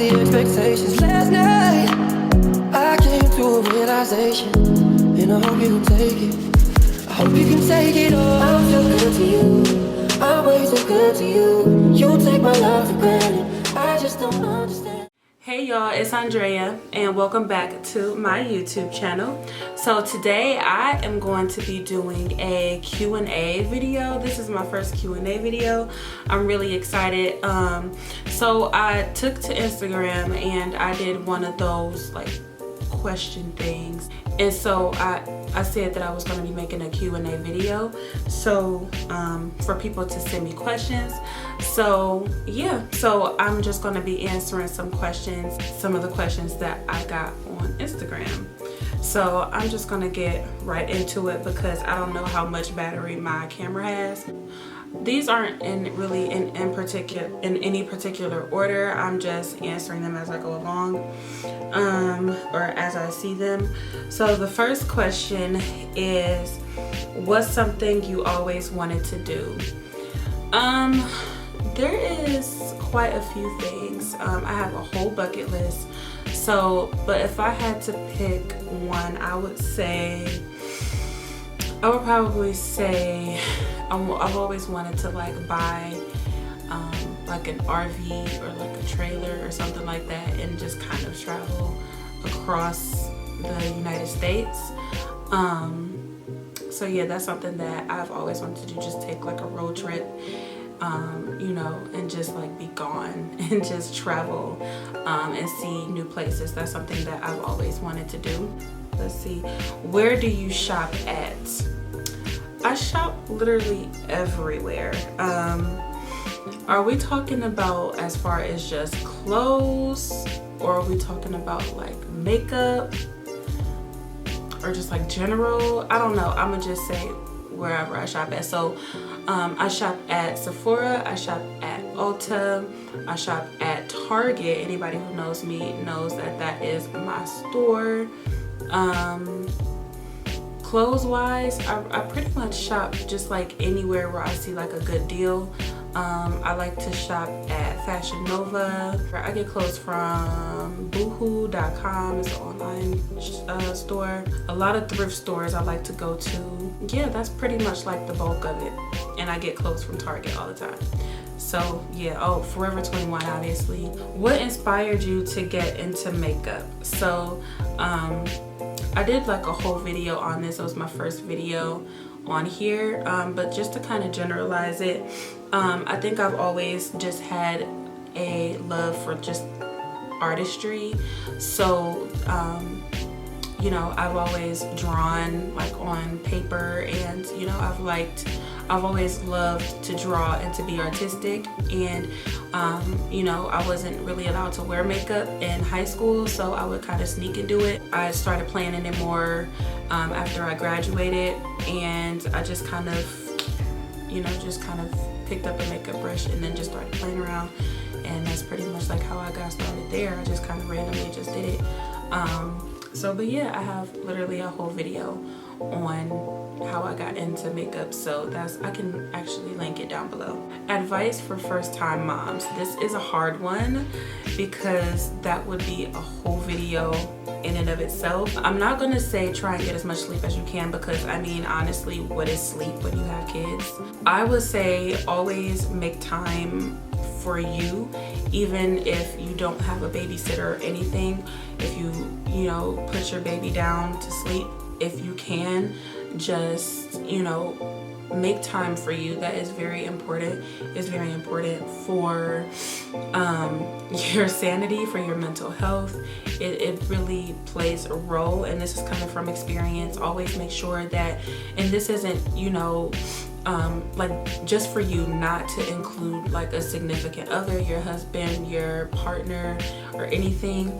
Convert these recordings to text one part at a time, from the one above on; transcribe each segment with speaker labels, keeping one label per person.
Speaker 1: the expectations. Last night I came to a realization, and I hope you can take it. I hope you can take it all. I'm so good to you, I'm way too good to you. You take my love for granted, I just don't understand.
Speaker 2: Hey y'all, it's Andrea and welcome back to my YouTube channel. So today I am going to be doing a Q&A video. This is my first Q&A video. I'm really excited. So I took to Instagram and I did one of those like question things, and so I said that I was going to be making a Q&A video, so for people to send me questions. So yeah, so I'm just going to be answering some questions, some of the questions that I got on Instagram. So I'm just going to get right into it because I don't know how much battery my camera has. These aren't in any particular order. I'm just answering them as I go along, or as I see them. So the first question is, what's something you always wanted to do? There is quite a few things. I have a whole bucket list. So, but if I had to pick one, I would probably say I've always wanted to like buy like an RV or like a trailer or something like that and just kind of travel across the United States. So yeah, that's something that I've always wanted to do, just take like a road trip, you know, and just like be gone and just travel and see new places. That's something that I've always wanted to do. Let's see, where do you shop at? I shop literally everywhere. Are we talking about as far as just clothes, or are we talking about like makeup, or just like general? I don't know. I'm gonna just say wherever I shop at. So I shop at Sephora, I shop at Ulta, I shop at Target. Anybody who knows me knows that that is my store. Clothes wise, I pretty much shop just like anywhere where I see like a good deal. I like to shop at Fashion Nova. I get clothes from boohoo.com. It's an online store. A lot of thrift stores I like to go to. Yeah, that's pretty much like the bulk of it. And I get clothes from Target all the time. So yeah, oh, Forever 21 obviously. What inspired you to get into makeup? So I did like a whole video on this. It was my first video on here, but just to kind of generalize it, I think I've always just had a love for just artistry. So you know, I've always drawn like on paper, and you know, I've always loved to draw and to be artistic. And you know, I wasn't really allowed to wear makeup in high school, so I would kind of sneak and do it. I started playing in it more after I graduated, and I just kind of, you know, just kind of picked up a makeup brush and then just started playing around, and that's pretty much like how I got started there. I just kind of randomly just did it. So but yeah, I have literally a whole video on how I got into makeup, so I can actually link it down below. Advice for first-time moms. This is a hard one because that would be a whole video in and of itself. I'm not gonna say try and get as much sleep as you can, because I mean, honestly, what is sleep when you have kids? I would say always make time for you, even if you don't have a babysitter or anything. If you know, put your baby down to sleep, if you can, just, you know, make time for you. That is very important. It's very important for your sanity, for your mental health. It really plays a role, and this is coming from experience. Always make sure that, and this isn't, you know, like just for you, not to include like a significant other, your husband, your partner, or anything.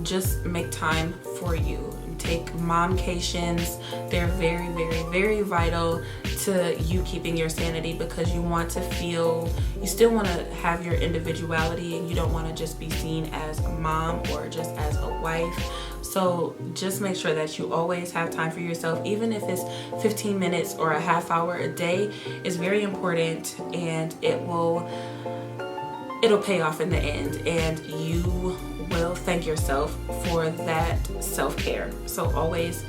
Speaker 2: Just make time for you. Take momcations. They're very, very, very vital to you keeping your sanity, because you want to feel, you still want to have your individuality, and you don't want to just be seen as a mom or just as a wife. So just make sure that you always have time for yourself, even if it's 15 minutes or a half hour a day. Is very important, and it will it'll pay off in the end, and you will thank yourself for that self-care. So always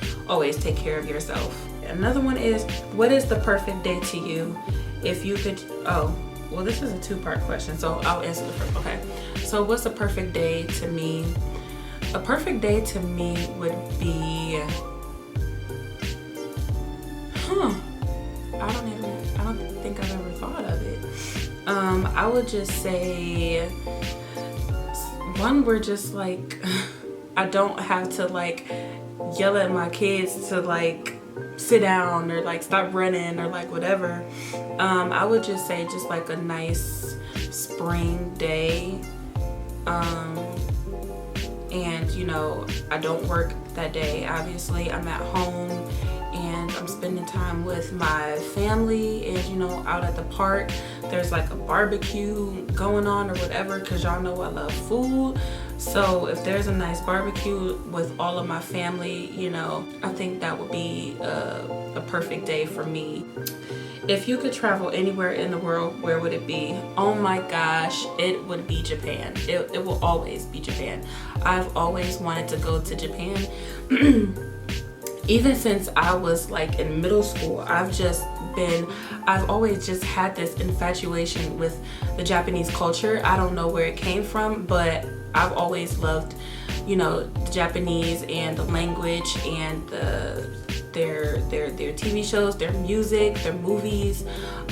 Speaker 2: take care of yourself. Another one is, what is the perfect day to you? If you could, oh, well, this is a two-part question, so I'll answer the first. Okay, so what's a perfect day to me? A perfect day to me would be, I don't think I've ever thought of it. I would just say one where just like I don't have to like yell at my kids to like sit down or like stop running or like whatever. I would just say just like a nice spring day, and you know, I don't work that day. Obviously, I'm at home and I'm spending time with my family, and you know, out at the park there's like a barbecue going on or whatever, because y'all know I love food. So if there's a nice barbecue with all of my family, you know, I think that would be a perfect day for me. If you could travel anywhere in the world, where would it be? Oh my gosh, it would be Japan. It will always be Japan. I've always wanted to go to Japan. Even since I was like in middle school, I've always just had this infatuation with the Japanese culture. I don't know where it came from, but I've always loved, you know, the Japanese and the language and their TV shows, their music, their movies.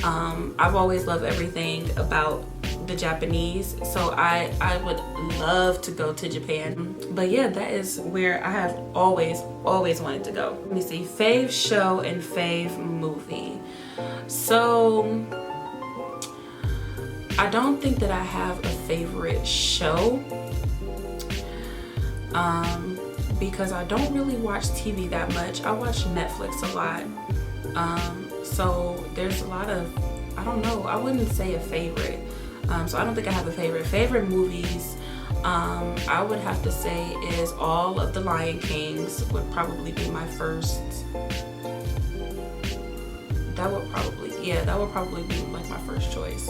Speaker 2: I've always loved everything about the Japanese, so I would love to go to Japan. But yeah, that is where I have always wanted to go. Let me see, fave show and fave movie. So I don't think that I have a favorite show, because I don't really watch TV that much. I watch Netflix a lot. So there's a lot of, I don't know, I wouldn't say a favorite. So I don't think I have a favorite. Favorite movies, I would have to say is all of the Lion Kings would probably be my first. That would probably be like my first choice,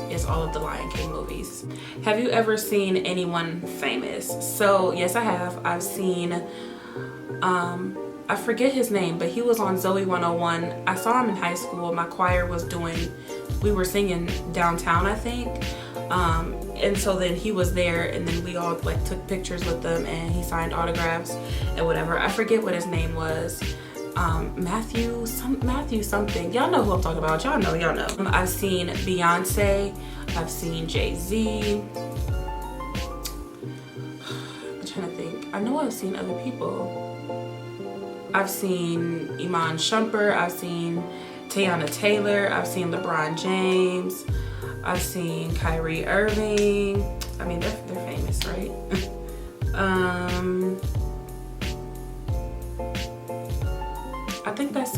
Speaker 2: is all of the Lion King movies. Have you ever seen anyone famous? So yes, I have. I've seen, I forget his name, but he was on Zoe 101. I saw him in high school. My choir we were singing downtown, I think. And so then he was there, and then we all like took pictures with him, and he signed autographs and whatever. I forget what his name was. Matthew something. Y'all know who I'm talking about. Y'all know. I've seen Beyonce. I've seen Jay-Z. I'm trying to think. I know I've seen other people. I've seen Iman Shumpert. I've seen Tiana Taylor. I've seen LeBron James. I've seen Kyrie Irving. I mean, they're famous, right? I think that's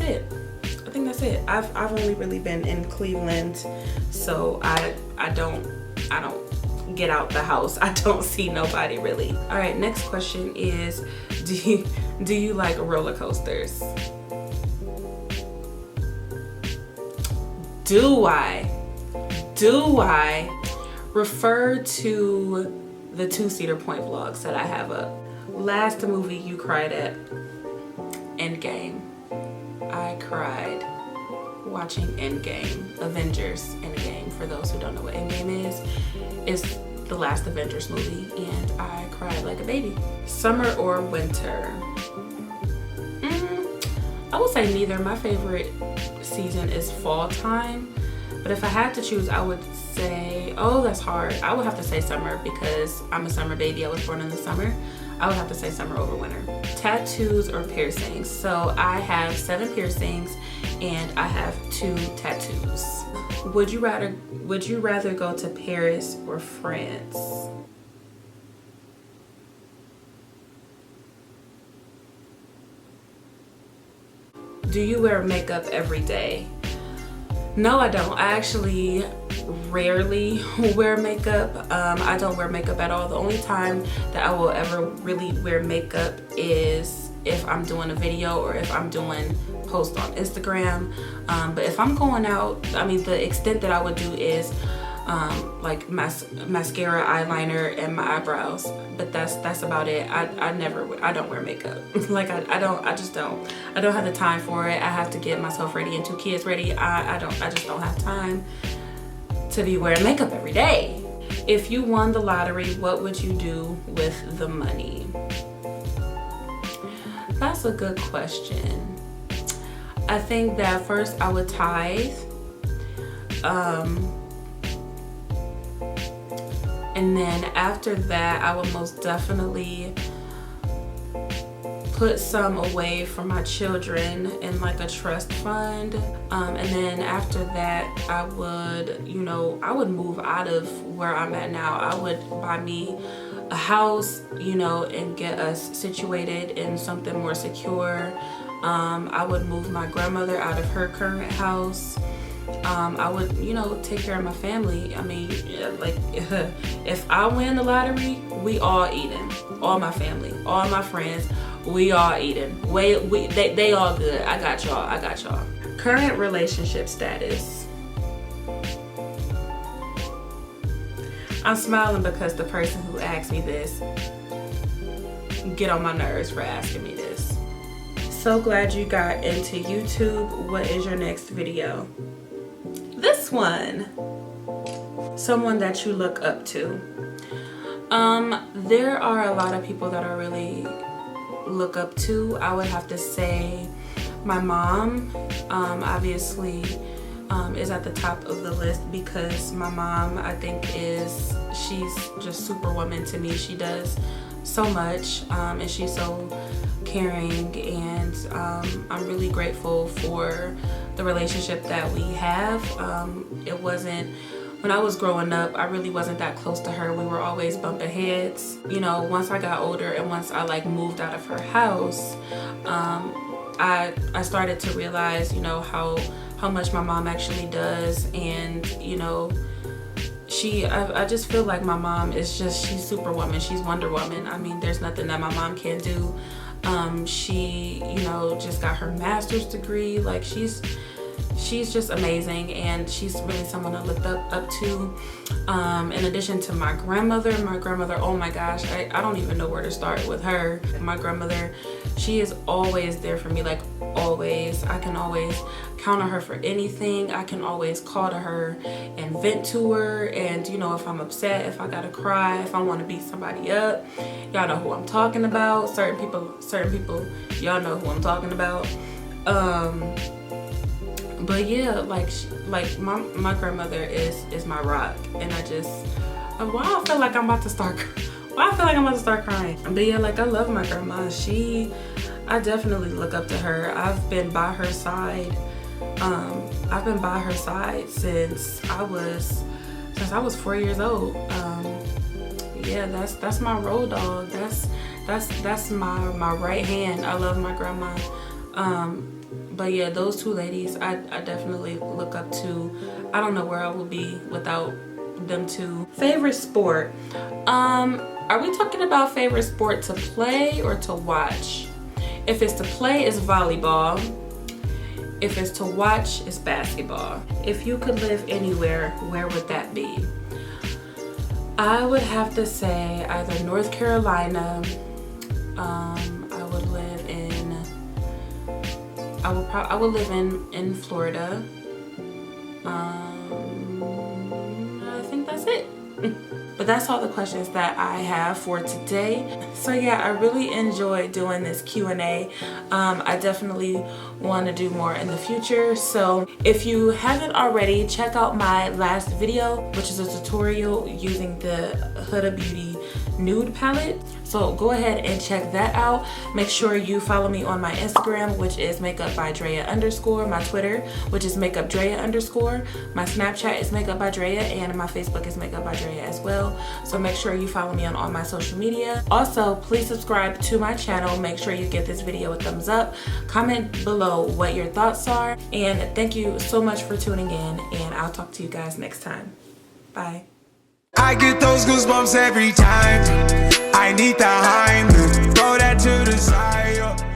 Speaker 2: it. I've only really been in Cleveland, so I don't get out the house. I don't see nobody really. All right, next question is, do you like roller coasters? Do I? Refer to the 2-seater point vlogs that I have up. Last movie you cried at? Endgame. I cried watching Endgame. Avengers Endgame. For those who don't know what Endgame is, it's the last Avengers movie, and I cried like a baby. Summer or winter? I would say neither. My favorite season is fall time, but if I had to choose, I would say, oh, that's hard. I would have to say summer, because I'm a summer baby. I was born in the summer. I would have to say summer over winter. Tattoos or piercings? So I have 7 piercings and I have 2 tattoos. Would you rather go to Paris or France? Do you wear makeup every day? No, I don't. I actually rarely wear makeup. I don't wear makeup at all. The only time that I will ever really wear makeup is if I'm doing a video or if I'm doing posts on Instagram. But if I'm going out, I mean, the extent that I would do is like mascara, eyeliner, and my eyebrows. But that's about it. I don't wear makeup. Like I don't have the time for it. I have to get myself ready and 2 kids ready. I just don't have time to be wearing makeup every day. If you won the lottery, what would you do with the money? That's a good question. I think that first I would tithe. And then after that, I would most definitely put some away for my children in like a trust fund. And then after that, I would move out of where I'm at now. I would buy me a house, and get us situated in something more secure. I would move my grandmother out of her current house. I would, take care of my family. I mean, like, if I win the lottery, we all eating. All my family, all my friends, we all eating. They all good. I got y'all. Current relationship status. I'm smiling because the person who asked me this get on my nerves for asking me this. So glad you got into YouTube. What is your next video? This one. Someone that you look up to. There are a lot of people that I really look up to. I would have to say my mom, obviously, is at the top of the list because my mom, I think, she's just superwoman to me. She does so much, and she's so caring, and I'm really grateful for the relationship that we have. It wasn't, when I was growing up, I really wasn't that close to her. We were always bumping heads. Once I got older and once I like moved out of her house, I started to realize, how much my mom actually does. And, I just feel like my mom is she's Superwoman. She's Wonder Woman. I mean, there's nothing that my mom can't do. She, just got her master's degree. Like, she's just amazing, and she's really someone I looked up to. In addition to my grandmother, oh my gosh, I don't even know where to start with her. My grandmother, she is always there for me, like always. I can always count on her for anything. I can always call to her and vent to her, and if I'm upset, if I gotta cry, if I want to beat somebody up, y'all know who I'm talking about. Certain people, y'all know who I'm talking about. But yeah, like my grandmother is my rock, and why I feel like I'm about to start crying. But yeah, like, I love my grandma. I definitely look up to her. I've been by her side. I've been by her side since I was 4 years old. Yeah, that's my road dog. That's my right hand. I love my grandma. But yeah, those two ladies, I definitely look up to. I don't know where I would be without them two. Favorite sport. Are we talking about favorite sport to play or to watch? If it's to play, it's volleyball. If it's to watch, it's basketball. If you could live anywhere, where would that be? I would have to say either North Carolina. I would live in Florida. I think that's it. But that's all the questions that I have for today. So yeah, I really enjoyed doing this Q&A. I definitely want to do more in the future. So if you haven't already, check out my last video, which is a tutorial using the Huda Beauty nude palette. So go ahead and check that out. Make sure you follow me on my Instagram, which is makeup by Dreya _, my Twitter, which is makeup Dreya _, my Snapchat is makeup by Dreya, and my Facebook is makeup by Dreya as well. So make sure you follow me on all my social media. Also, please subscribe to my channel. Make sure you give this video a thumbs up. Comment below what your thoughts are. And thank you so much for tuning in, and I'll talk to you guys next time. Bye.
Speaker 3: I get those goosebumps every time. I need the Heimlich, throw that to the side.